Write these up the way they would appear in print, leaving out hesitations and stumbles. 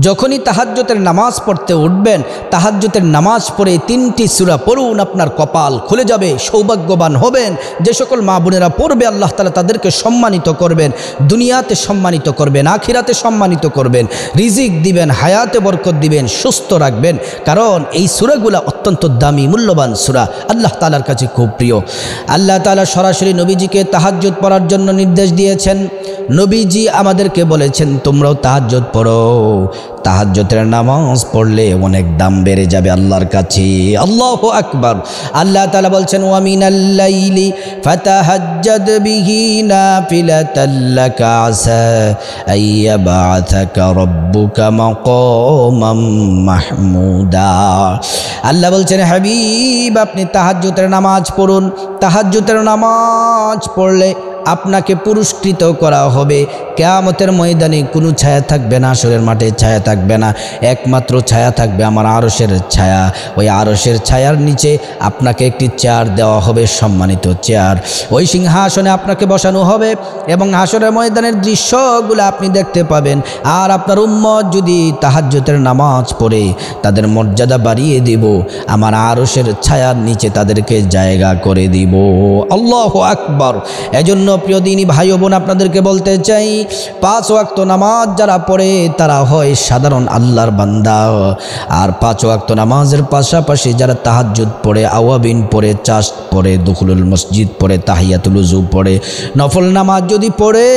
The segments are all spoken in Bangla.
যখনই তাহাজ্জুদের নামাজ পড়তে উঠবেন, তাহাজ্জুদের নামাজ পড়ে 3টি সূরা পড়ুন, আপনার কপাল খুলে যাবে, সৌভাগ্যবান হবেন। যে সকল মা বোনেরা পড়বে আল্লাহ তাআলা তাদেরকে সম্মানিত করবেন, দুনিয়াতে সম্মানিত করবেন, আখিরাতে সম্মানিত করবেন, রিজিক দিবেন, হায়াতে বরকত দিবেন, সুস্থ রাখবেন। কারণ এই সূরাগুলো অত্যন্ত দামি মূল্যবান সূরা, আল্লাহ তাআলার কাছে খুব প্রিয়। আল্লাহ তাআলা সরাসরি নবীজিকে তাহাজ্জুদ পড়ার জন্য নির্দেশ দিয়েছেন। নবীজি আমাদেরকে বলেছেন তোমরাও তাহাজ্জুদ পড়ো, তাহাজ্জুদের নামাজ পড়লে অনেক দাম বেড়ে যাবে আল্লাহর কাছে। আল্লাহু আকবার। আল্লাহ তাআলা বলছেন ওয়া মিনাল লাইলি ফাতাহাজ্জাদ বিহি নাফিলাতাল লাকা আসা আইয়াবা'আথাকা রাব্বুকা মাকামান মাহমুদা। আল্লাহ বলছেন হাবিব আপনি তাহাজ্জুদের নামাজ পড়ুন, তাহাজ্জুদের নামাজ পড়লে আপনাকে পুরস্কৃত করা হবে। কিয়ামতের ময়দানে কোনো ছায়া থাকবে না, হাশরের মাঠে ছায়া থাকবে না, একমাত্র ছায়া থাকবে আমার আরশের ছায়া। ওই আরশের ছায়ার নিচে আপনাকে একটি চেয়ার দেওয়া হবে, সম্মানিত চেয়ার। ওই সিংহাসনে আপনাকে বসানো হবে এবং হাশরের ময়দানের দৃশ্যগুলো আপনি দেখতে পাবেন। আর আপনার উম্মত যদি তাহাজ্জুদের নামাজ পড়ে তাদের মর্যাদা বাড়িয়ে দিব, আমার আরশের ছায়ার নিচে তাদেরকে জায়গা করে দিব। আল্লাহু আকবার। এজন্য প্রিয় দিনী ভাই ও বোন আপনাদেরকে বলতে চাই 5 ওয়াক্ত নামাজ যারা পড়ে তারা হয় সাধারণ আল্লাহর বান্দা। আর 5 ওয়াক্ত নামাজের পাশাপাশি যারা তাহাজ্জুদ পড়ে, আওয়াবিন পড়ে, চাশ পড়ে, দুখুলুল মসজিদ পড়ে, তাহিয়াতুল উযু পড়ে, নফল নামাজ যদি পড়ে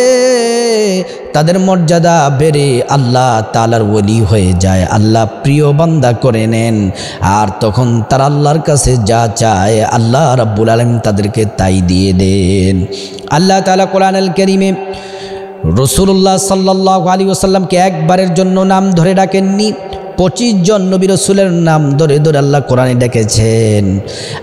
তাদের মর্যাদা বেড়ে আল্লাহ তাআলার ওলি হয়ে যায়, আল্লাহ প্রিয় বান্দা করে নেন। আর তখন তারা আল্লাহর কাছে যা চায় আল্লাহ রাব্বুল আলামিন তাদেরকে তাই দিয়ে দেন। আল্লাহ তাআলা কোরআনুল কারীমে রাসূলুল্লাহ সাল্লাল্লাহু আলাইহি ওয়াসাল্লামকে একবারের জন্য নাম ধরে ডাকেননি, 25 জন নবী রাসূলের নাম ধরে ধরে আল্লাহ কোরআনে ডেকেছেন।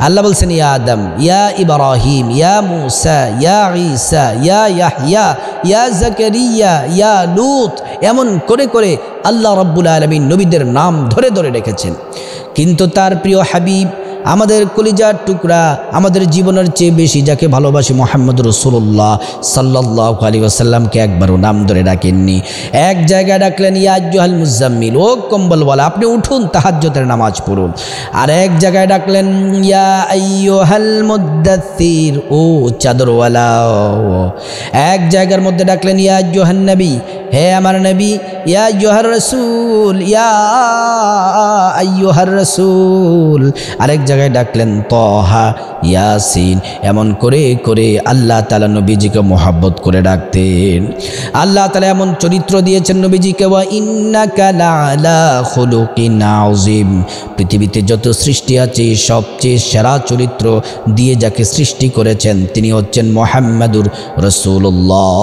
আল্লাহ বলছেন ইয়া আদম, ইয়া ইব্রাহিম, ইয়া মূসা, ইয়া ঈসা, ইয়া ইয়াহইয়া, ইয়া যাকারিয়া, ইয়া লূত, এমন করে করে আল্লাহ রাব্বুল আলামিন নবীদের নাম ধরে ধরে ডেকেছেন। কিন্তু তার প্রিয় হাবিব, আমাদের কলিজার টুকরা, আমাদের জীবনের চেয়ে বেশি যাকে ভালোবাসি মুহাম্মদ রাসূলুল্লাহ সাল্লাল্লাহু আলাইহি ওয়াসাল্লামকে একবারও নাম ধরে ডাকেননি। এক জায়গায় ডাকলেন ইয়া আইয়ুহাল মুজাম্মিল, ও কম্বলওয়ালা আপনি উঠুন তাহাজ্জুদের নামাজ পড়ুন। আর এক জায়গায় ডাকলেন ইয়া আইয়ুহাল মুদ্দাথির, ও চাদরওয়ালা। এক জায়গার মধ্যে ডাকলেন ইয়া আইয়ুহান নবী, হে আমার নবী। ইয়া আইয়ুহার রাসূল, ইয়া আইয়ুহার রাসূল। আরেক জায়গায় ডাকলেন তহা, ইয়াসিন, এমন করে করে আল্লাহ তাআলা নবীজিকে মোহাব্বত করে ডাকতেন। আল্লাহ তাআলা এমন চরিত্র দিয়েছেন নবীজিকে, ওয়া ইন্নাকা লাআলা খুলুকিন আযীম। পৃথিবীতে যত সৃষ্টি আছে সবচেয়ে সেরা চরিত্র দিয়ে যাকে সৃষ্টি করেছেন তিনি হচ্ছেন মুহাম্মাদুর রাসূলুল্লাহ।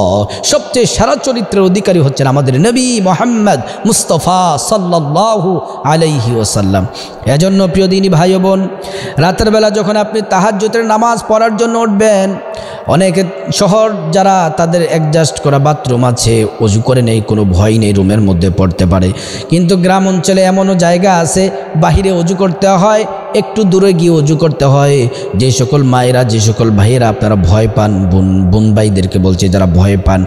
সবচেয়ে সেরা চরিত্রের অধিকারী হচ্ছেন আমাদের নবী মুহাম্মদ মুস্তাফা সাল্লাল্লাহু আলাইহি ওয়াসাল্লাম। এজন্য প্রিয় দিনী ভাই ও বোন, রাতের বেলা যখন আপনি তাহাজ্জুদের নামাজ পড়ার জন্য উঠবেন, অনেকে শহর যারা তাদের অ্যাডজাস্ট করা বাথরুম আছে, ওযু করে নেই, কোনো ভয় নেই, রুমের মধ্যে পড়তে পারে। কিন্তু গ্রাম অঞ্চলে এমনও জায়গা আছে বাহিরে ওযু করতে হয়, একটু দূরে গিয়ে ওযু করতে হয়। যে সকল মায়েরা, যে সকল ভাইয়েরা আপনারা ভয় পান, বোন ভাইদেরকে বলছে যারা ভয় পান,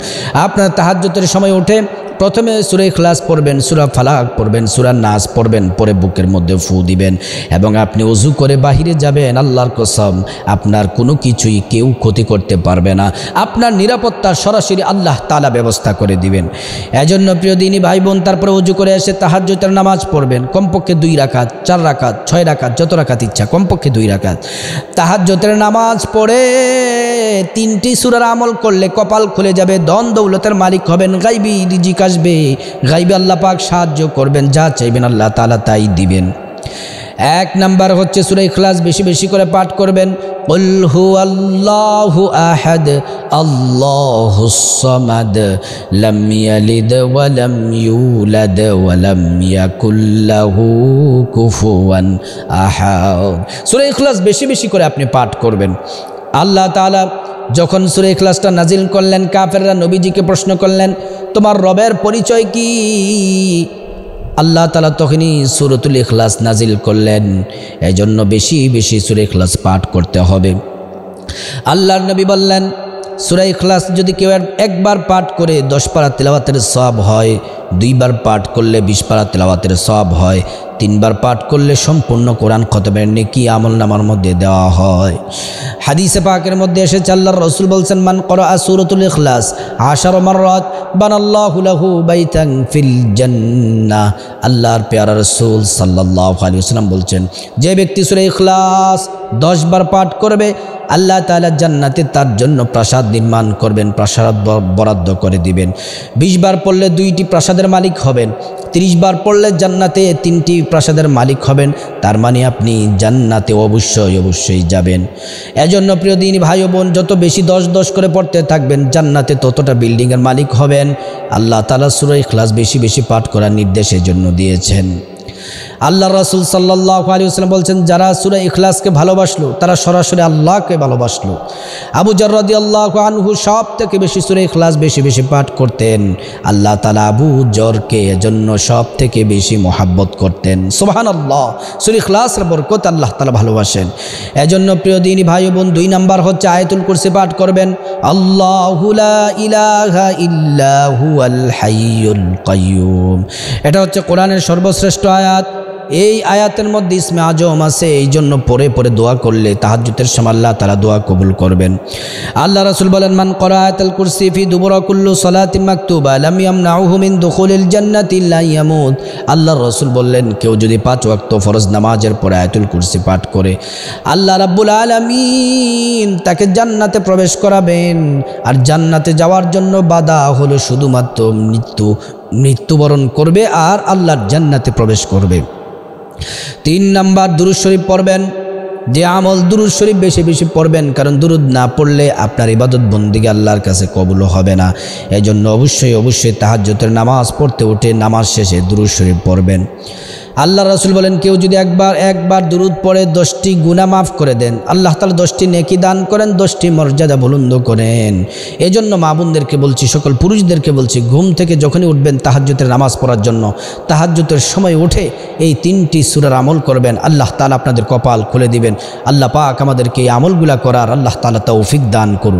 আপনারা তাহাজ্জুদের সময় উঠে প্রথমে সূরা ইখলাস পড়বেন, সূরা ফালাক পড়বেন, সূরা নাস পড়বেন, পরে বুকের মধ্যে ফু দিবেন এবং আপনি ওযু করে বাহিরে যাবেন। আল্লাহর কসম আপনার কোনো কিছুই কেউ ক্ষতি করতে পারবে না, আপনার নিরাপত্তা সরাসরি আল্লাহ তাআলা ব্যবস্থা করে দিবেন। এজন্য প্রিয় দিনী ভাই বোন, তারপরে ওযু করে এসে তাহাজ্জুদের নামাজ পড়বেন, কমপক্ষে 2 রাকাত, 4 রাকাত, 6 রাকাত, যত রাকাত ইচ্ছা, কমপক্ষে 2 রাকাত। তাহাজ্জুদের নামাজ পড়ে 3টি সূরার আমল করলে কপাল খুলে যাবে, ধন দৌলতের মালিক হবেন, গায়বী রিজিক আসবে, গায়বী আল্লাহ পাক সাহায্য করবেন, যা চাইবেন আল্লাহ তাআলা তাই দিবেন। 1 নাম্বার হচ্ছে সূরা ইখলাস বেশি বেশি করে পাঠ করবেন। কুল হুয়াল্লাহু আহাদ, আল্লাহুস সামাদ, লাম ইয়ালিদ ওয়া লাম ইউলাদ ওয়া লাম ইয়াকুল লাহু কুফুয়ান আহাদ। সূরা ইখলাস বেশি বেশি করে আপনি পাঠ করবেন। আল্লাহ তাআলা যখন সূরা ইখলাসটা নাজিল করলেন, কাফেররা নবীজিকে প্রশ্ন করলেন তোমার রবের পরিচয় কি? আল্লাহ তাআলা তখনই সূরাতুল ইখলাস নাজিল করলেন। এজন্য বেশি বেশি সূরা ইখলাস পাঠ করতে হবে। আল্লাহর নবী বললেন সূরা ইখলাস যদি কেউ একবার পাঠ করে 10 পারা তিলাওয়াতের সওয়াব হয়, 2 বার পাঠ করলে 20 পারা তেলাওয়াতের সওয়াব হয়, 3 বার পাঠ করলে সম্পূর্ণ কোরআন খতমের নেকি আমলনামার মধ্যে দেওয়া হয়। হাদিসে পাকের মধ্যে এসেছে আল্লাহর রাসূল বলছেন, মান করা সূরাতুল ইখলাস 10 মাররাত বানাল্লাহু লাহু বাইতান ফিল জান্নাহ। আল্লাহর প্যারা রাসূল সাল্লাল্লাহু আলাইহি ওয়াসাল্লাম বলছেন, যে ব্যক্তি সূরা ইখলাস 10 বার পাঠ করবে, আল্লাহ তাআলা জান্নাতে তার জন্য প্রাসাদ নির্মাণ করবেন, প্রাসাদ বরাদ্দ করে দিবেন। 20 বার পড়লে 2টি প্রাসাদের মালিক হবেন, 30 বার পড়লে জান্নাতে 3টি প্রাসাদের মালিক হবেন। তার মানে আপনি জান্নাতে অবশ্যই যাবেন। এজন্য প্রিয় দিনী ভাই ও বোন, যত বেশি 10 করে পড়তে থাকবেন, জান্নাতে ততটা বিল্ডিংয়ের মালিক হবেন। আল্লাহ তাআলা সূরা ইখলাস বেশি পাঠ করার নির্দেশ এজন্য দিয়েছেন। আল্লাহ রাসূল সাল্লাল্লাহু আলাইহি ওয়াসাল্লাম বলছেন, যারা সূরা ইখলাসকে ভালোবাসলো তারা সরাসরি আল্লাহকে ভালোবাসলো। আবু যর রাদিয়াল্লাহু আনহু সব থেকে বেশি সূরা ইখলাস বেশি পাঠ করতেন। আল্লাহ তাআলা আবু যরকে এজন্য সব থেকে বেশি মহব্বত করতেন। সুবহানাল্লাহ, সূরা ইখলাসের বরকত আল্লাহ তাআলা ভালোবাসেন। এজন্য প্রিয় দিনী ভাই বোন, 2 নাম্বার হচ্ছে আয়াতুল কুরসি পাঠ করবেন। আল্লাহু লা ইলাহা ইল্লা হুয়াল হাইয়ুল কাইয়্যুম, এটা হচ্ছে কোরআনের সর্বশ্রেষ্ঠ আয়াত। এই আয়াতের মধ্যে ইসমে আজম আছে, এই জন্য পরে দোয়া করলে তাহাজ্জুদের সময় আল্লাহ তাআলা দোয়া কবুল করবেন। আল্লাহ রাসূল বলেন, মান করা আয়াতুল কুরসি ফি দুবুরা কুল্লু সালাতিন মাকতুবা লাম ইয়ামনাউহু মিন দুখুলিল জান্নাতি লা ইয়ামুত। আল্লাহ রাসূল বললেন, কেউ যদি 5 ওয়াক্ত ফরজ নামাজের পরে আয়াতুল কুরসি পাঠ করে, আল্লাহ রাব্বুল আলামিন তাকে জান্নাতে প্রবেশ করাবেন। আর জান্নাতে যাওয়ার জন্য বাধা হলো শুধুমাত্র মৃত্যুবরণ করবে আর আল্লাহর জান্নাতে প্রবেশ করবে। 3 নাম্বার দুরূদ শরীফ পড়বেন। যে আমল দুরূদ শরীফ বেশি পড়বেন, কারণ দুরূদ না পড়লে আপনার ইবাদত বন্দেগী আল্লাহর কাছে কবুল হবে না। এজন্য অবশ্যই তাহাজ্জুদের নামাজ পড়তে উঠে নামাজ শেষে দুরূদ শরীফ পড়বেন। আল্লাহ রাসূল বলেন, কেউ যদি একবার দুরূদ পড়ে 10টি গুনাহ মাফ করে দেন, আল্লাহ তাআলা 10টি নেকি দান করেন, 10টি মর্যাদা বুলন্দ করেন। এজন্য মা বোনদেরকে বলছি, সকল পুরুষদেরকে বলছি, ঘুম থেকে যখনই উঠবেন তাহাজ্জুদের নামাজ পড়ার জন্য, তাহাজ্জুদের সময় উঠে এই 3টি সূরার আমল করবেন। আল্লাহ তাআলা আপনাদের কপাল খুলে দিবেন। আল্লাহ পাক আমাদেরকে এই আমলগুলা করার আল্লাহ তাআলা তৌফিক দান করুন।